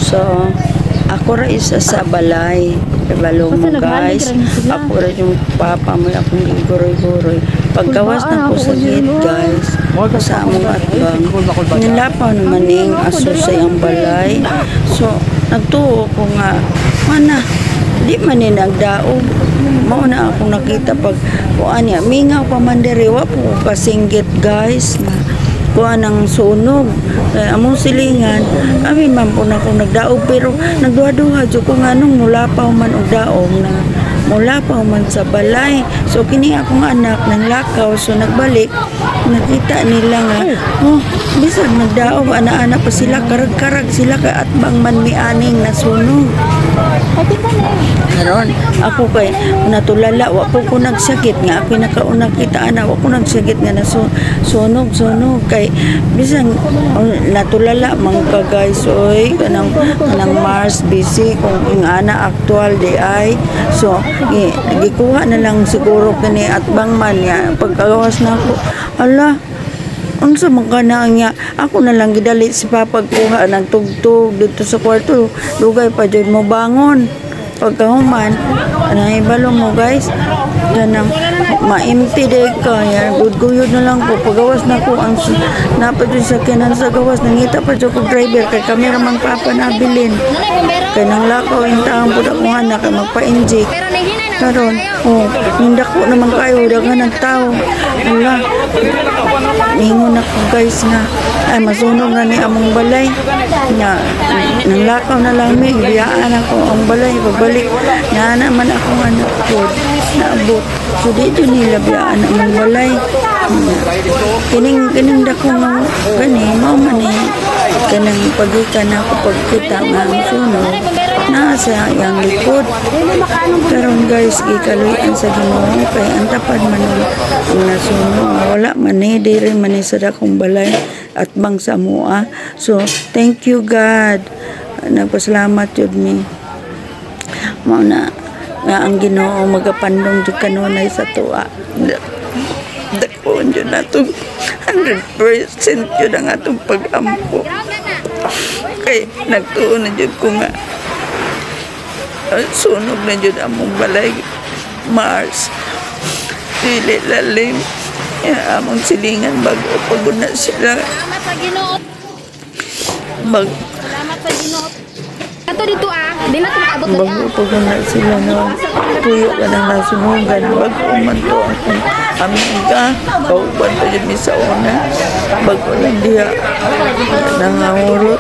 So, ako ra isa sa balay. Kabalo mo guys. Ako ra yung papa mo akong giguroy-guroy. Paggawas na ko sa gate guys. Sa among atbang. Nilapaw naman yung aso sa iyang balay. So, nagtuo ko nga, mana, di man ni nagdaog. Mauna akong nakita pag kuan niya. Mingaw pa man diri, wa po kasinggit guys. Kuha ng sunog. Among silingan, kami man po na kung nagdaog, pero nagduha-duha ko nga nung mulapaw man o daog na mulapaw man sa balay. So kini akong anak nang lakaw, so nagbalik, nakita nila nga, oh, bisag nagdaog, ana-ana pa sila, karag-karag sila, at bang man may aning nasunog. Karon ako kay natulala, wa po ko nagsakit nga ako nakauna kita ana, wa ko nagsakit nga nasunog kay bisan natulala man ka guys, oy kanang Mars busy kung ang ana actual di ay. So gikuha na lang siguro kani at bang man ya pagkagawas na ako, ala unsa man kana niya, ako na lang gidali si papa kuha ng tugtog dito sa kwarto, dugay pa jud mo bangon pagkahuman. Ibalo mo guys, ganang ma-empty day ka, gud-guyod na lang ko, pagawas na ko ang napadyo sa kinan sa gawas, nangita pa dyan ko driver, kay kamera mang papa nabilin, kay nang lakaw yung taong po akong anak, kay magpa-inject. Karon, hindi ko naman kayo, dagan ng tao. Wala, ningon ako guys nga, ay masunog na ni among balay. Nang lakaw na lang may, biyaan ako ang balay, pagbalik. Na naman akong anak ko, naabot. So dito nila biyaan among balay. Kining dako nga, gani, mauman kanang pagikan ako pagkita nga ang sunog. Nasa yang likod. Karon guys, gikaluyan sa Ginoo kay ang tapad man ang nasunog. Wala man diri man sa dakong balay at bang sa mua. So thank you God. Nagpasalamat jud mi. Mao na nga ang Ginoo magapandong jud kanunay sa tuwa. Dakon jud nato 100% jud ang atong pag-ampo. Kay nagtuon na jud ko nga sunog na dyan among balay Mars dili lalim among silingan bago pagod na sila. Salamat sa Ginoo. Salamat sa Ginoo. Ato dito di na tumaabot na bago pagod na sila no, tuyo ka ng nasunugan bago umanto ang amiga kauban pa dyan mi sa una bago lang diya nangahurot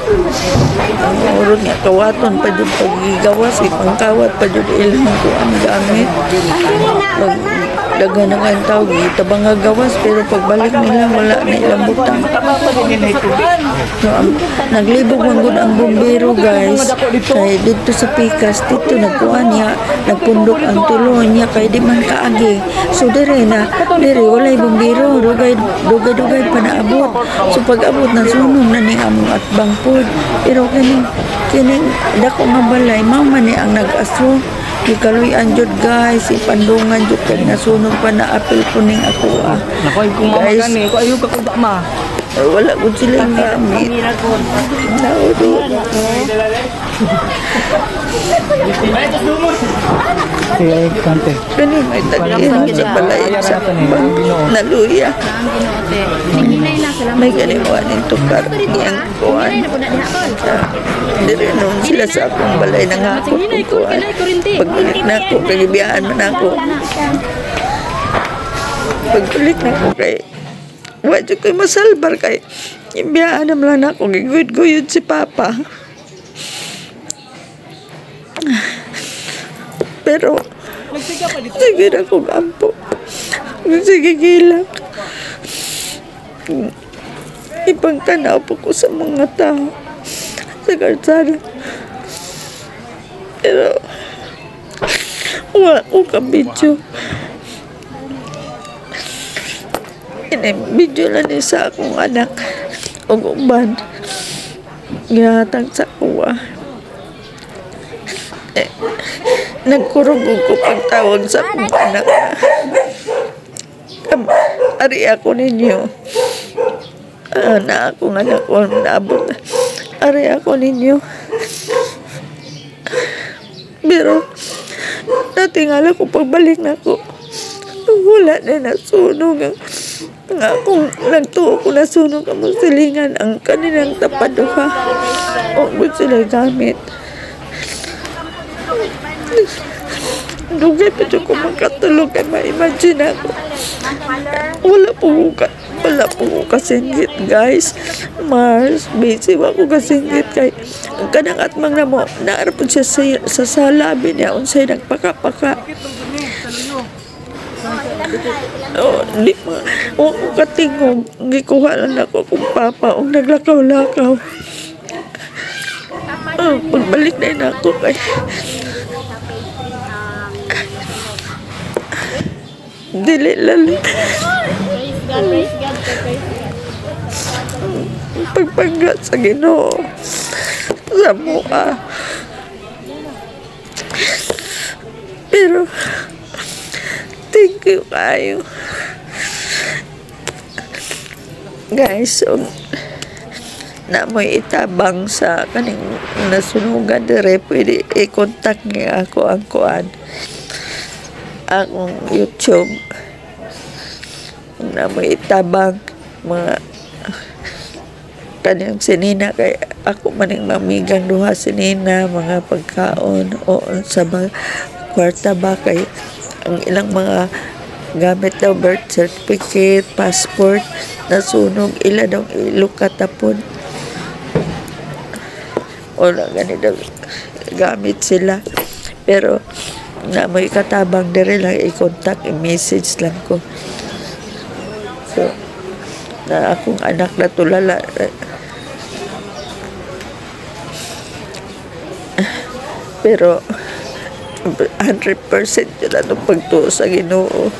nga kawaton pa dyan pagigawas ipangkawat pa dyan ilang ko ang gamit daga na kayong tao gitabang nga gawas pero pagbalik nila wala na ilang butang. So, naglibog manggod ang bumbero guys kay dito sa Pikas dito nagkuhan niya nagpundok ang tulo niya kay di man kaagi. So dire walay bumbero dugay pa naabot. So pag abot na sunog na ni among atbang pod pero kining dako nga balay mao man ni ang nag-aso. Gikaluyan jud guys, ipandungan jud kay nasunog pa na apil kuning ako Nakoy kung mamagani ko ayo ka kuda ma. Wala gud sila gamit. Kaya kante. Kani may tagin sa balay sa naluya. May ganiwa ng tukar niyang kuwan. Dire nun sila sa akong balay na ako kuwan. Pagbalik na ako, kagibiyahan man ako. Pagbalik na ako kay wadyo ko'y masalbar kay ibiyahan naman lang ako, giguyod-guyod si Papa. Pero sige na kong ampo. Sige gilang. Ipangtanaw po ko sa mga tao sa kalsada. Pero wala ko ka-video. Video lang ni sa akong anak o uban gihatag sa kuwa. Nagkurog ko pagtawag sa akong anak ari ako ninyo na akong anak ko naabot ari ako ninyo Pero natingala ko pagbalik na ko. Wala na nasunog ang akong nagtuo ko nasunog ang musilingan ang kanilang tapaduha. O mo sila gamit. Dugay pa dyan ko magkatulog kay ma-imagine ako. Wala po ko kasinggit, guys. Mars, busy wa ko kasinggit kay ang kanang atmang na mo naarapod siya sa salabi niya unsay nagpaka-paka. Di mo ko katingog gikuha lang ako kung papa o naglakaw-lakaw. Pagbalik na yun ako kay dili lali pagpangga sa Ginoo sa mua. Pero thank you kayo guys. So, na mo'y itabang sa kaning nasunugan dire pwede i-contact niya ako ang kuan akong YouTube na mo'y itabang mga kanyang sinina kay ako maning mamigang duha sinina mga pagkaon o sa kwarta ba kay ang ilang mga gamit daw birth certificate, passport nasunog ila daw ilukatapon o na ganito gamit sila pero na may katabang dire lang i-contact i-message lang ko. So na akong anak na tulala pero 100% yun na itong pagtuo sa Ginoo.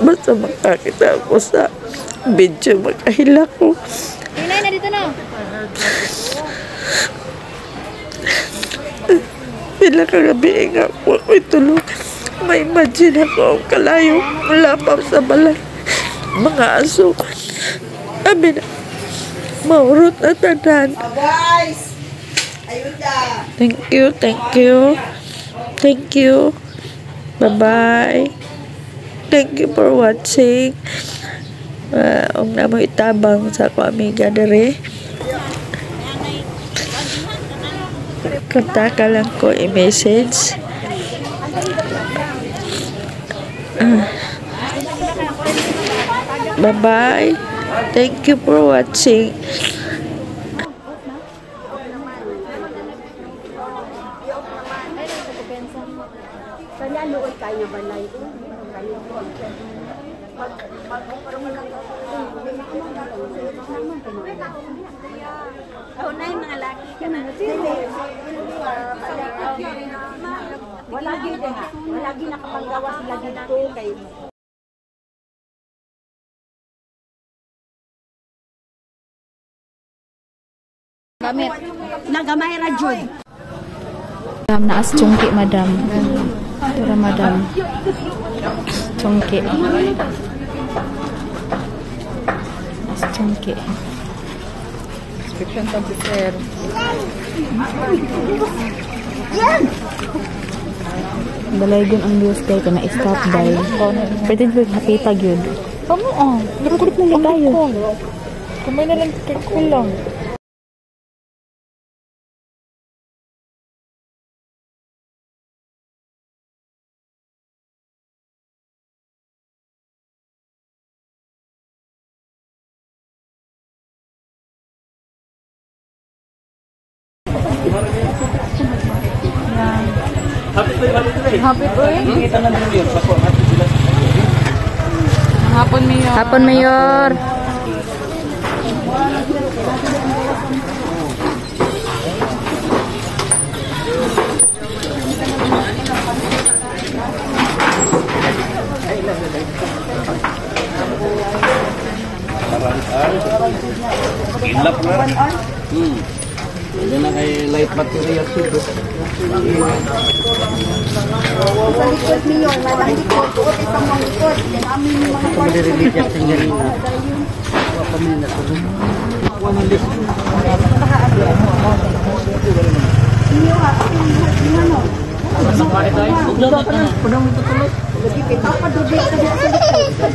Basta makakita ako sa video makahila ko. Inay na dito na. Pila kagabi nga ako tulog. May imagine ako ang kalayo mula pa sa balay. Mga aso. Abi na. Maurot na tanan. Guys! Ayuda! Thank you, thank you. Thank you. Bye-bye. Thank you for watching. Ang namo itabang sa ako amiga dere. Kontak lang ko i-message. Bye-bye. Thank you for watching. Wala gid nakapanggawa sila dito kay Gamit. nagamay ra jud. Madam, naas chungki, madam. Tura, madam. Chungki. Naas chungki. Inspection to sir. Balaygon ang news kay ka na-stop by. Pwede ko hapitag yun. Kamu pero kulit na tayo. Kumay na lang kay kulang. Hapon, Mayor. Ilap na. Hindi na kay light material dito. Sa likod niyo, nalang likod, tuot isang mga likod. Yan amin yung mga Kung nire-release yung tingnan na. Wala pa man na ito. Inyo ha, kasi yung ano. Lagi kita pa doon sa likod.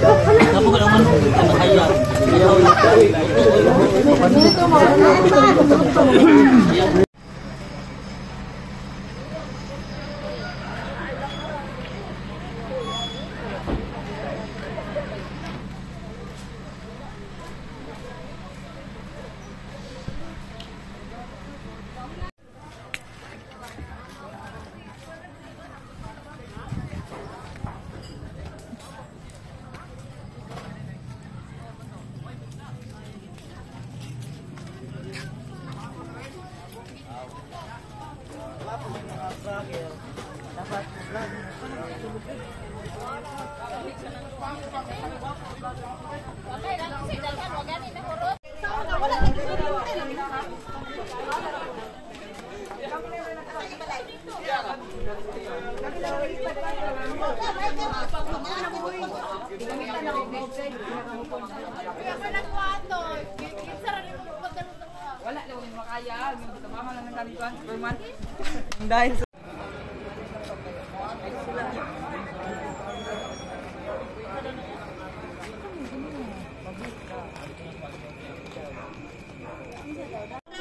Wala lang yung makaya. Yung tamama lang ng kalikuan. Berman. Dahil sa...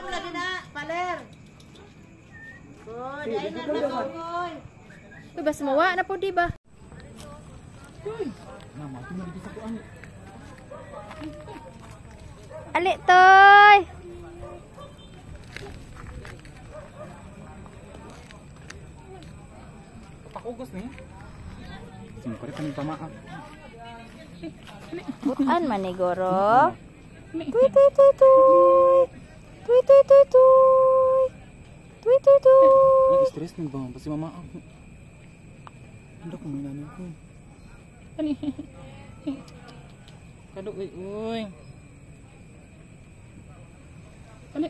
Lagi na, paler. Good, ay na koy. Uy, basta mawa na po, di ba? Ali, toy! Pakugos na yun. Siyempre pa ng tamaan. Butan man ni Goro. Tuy, tuy, tuy, tuy. Tuy, tuy, tuy, tuy. Tuy, tuy, tuy. Stress na ba? Kasi mama ako. Hindi ko may namin ko. Kado, uy, uy. Ano?